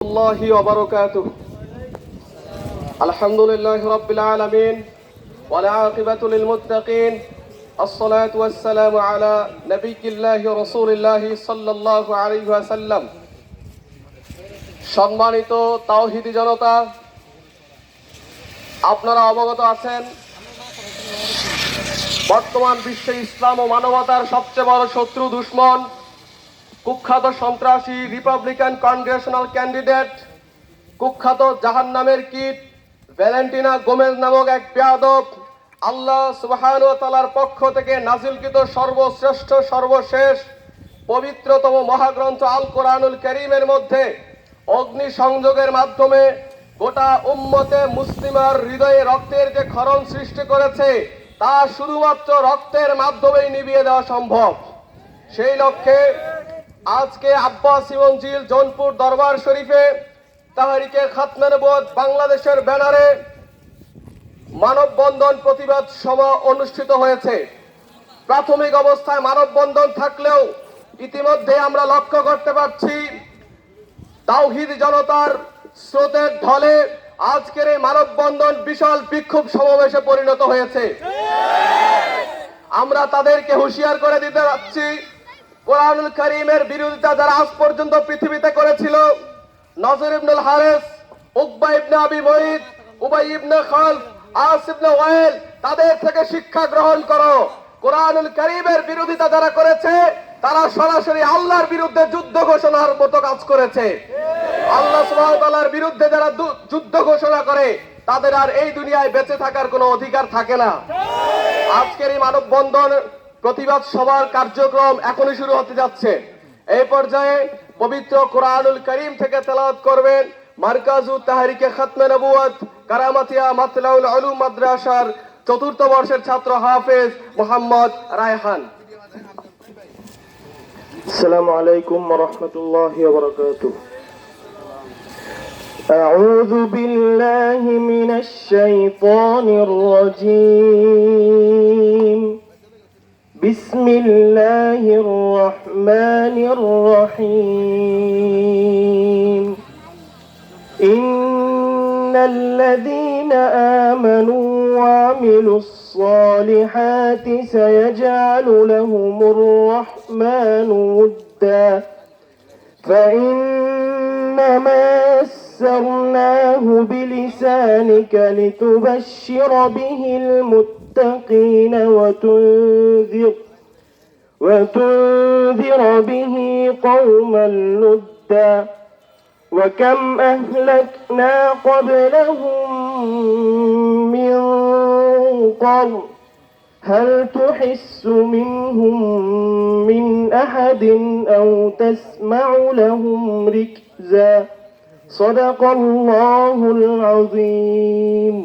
الله وبركاته. الحمد لله رب العالمين والعاقبة للمتقين. الصلاة والسلام على نبي الله رسول الله صلى الله عليه وسلم. সম্মানিত তাওহীদি জনতা, আপনারা অবগত আছেন বর্তমান বিশ্বে ইসলাম ও মানবতার সবচেয়ে বড় শত্রু দুশমন, কুখ্যাত সন্ত্রাসী রিপাবলিকান কংগ্রেশনাল ক্যান্ডিডেট, কুখ্যাত জাহান্নামের কীট ভ্যালেন্টিনা গোমেজ নামক এক বেয়াদব আল্লাহ সুবহানাহু ওয়া তাআলার পক্ষ থেকে নাজিলকৃত সর্বশ্রেষ্ঠ সর্বশেষ পবিত্রতম মহাগ্রন্থ আল কোরআনুল কারীমের মধ্যে অগ্নি সংযোগের মাধ্যমে গোটা উম্মতে মুসলিমার হৃদয়ে রক্তের যে ক্ষরণ সৃষ্টি করেছে তা শুধুমাত্র রক্তের মাধ্যমেই নিভিয়ে দেওয়া সম্ভব। সেই লক্ষ্যে আজকে আব্বাসী মঞ্জিল জৌনপুর দরবার শরীফে তাহরিকে খাতমে নবুয়ত বাংলাদেশের ব্যানারে মানববন্ধন প্রতিবাদ সভা অনুষ্ঠিত হয়েছে। প্রাথমিক অবস্থায় মানববন্ধন থাকলেও ইতিমধ্যে আমরা লক্ষ্য করতে পারছি তাওহীদ জনতার স্রোতের ঢলে আজকের এই মানববন্ধন বিশাল বিক্ষোভ সমাবেশে পরিণত হয়েছে। আমরা তাদেরকে হুঁশিয়ার করে দিতে যাচ্ছি, কোরআনুল কারীমের বিরোধিতা যারা আজ পর্যন্ত পৃথিবীতে করেছিল, নজর ইবনুল হারিস, উকবা ইবনে আবি মুঈত, উবাই ইবনে খালফ, আস ইবনে ওয়াইল, তাদের থেকে শিক্ষা গ্রহণ করো। কোরআনুল কারীমের বিরোধিতা যারা করেছে তারা সরাসরি আল্লাহর বিরুদ্ধে যুদ্ধ ঘোষণার মতো কাজ করেছে। আল্লাহ সুবহানাহু ওয়া তাআলার বিরুদ্ধে যারা যুদ্ধ ঘোষণা করে তাদের আর এই দুনিয়ায় বেঁচে থাকার কোনো অধিকার থাকে না। আজকের এই মানববন্ধন প্রতিবাদ সভার কার্যক্রম এখনই শুরু হতে যাচ্ছে। এই পর্যায়ে পবিত্র কোরআনুল কারীম থেকে তেলাওয়াত করবেন মারকাজু তাহরিকে খাতমে নবুয়ত কারামাতিয়া মাতলাউল উলুম মাদ্রাসার চতুর্থ বর্ষের ছাত্র হাফেজ মোহাম্মদ রায়হান। আসসালামু আলাইকুম ওয়া রাহমাতুল্লাহি ওয়া বারাকাতুহু। আউযু বিল্লাহি মিনাশ শাইতানির রাজীম। বিসমিল্লাহির রহমানির রহিম। ইন্নাল্লাযীনা আমানু ওয়া আমিলুস সালিহাতি সায়াজআলু লাহুমুর রহমানু উদ্দা فإنما يسرناه بلسانك لتبشر به المتقين وتنذر به قوما لدا وكم أهلكنا قبلهم من قرن هل تحس منهم من أحد أو تسمع لهم ركزا صدق الله العظيم.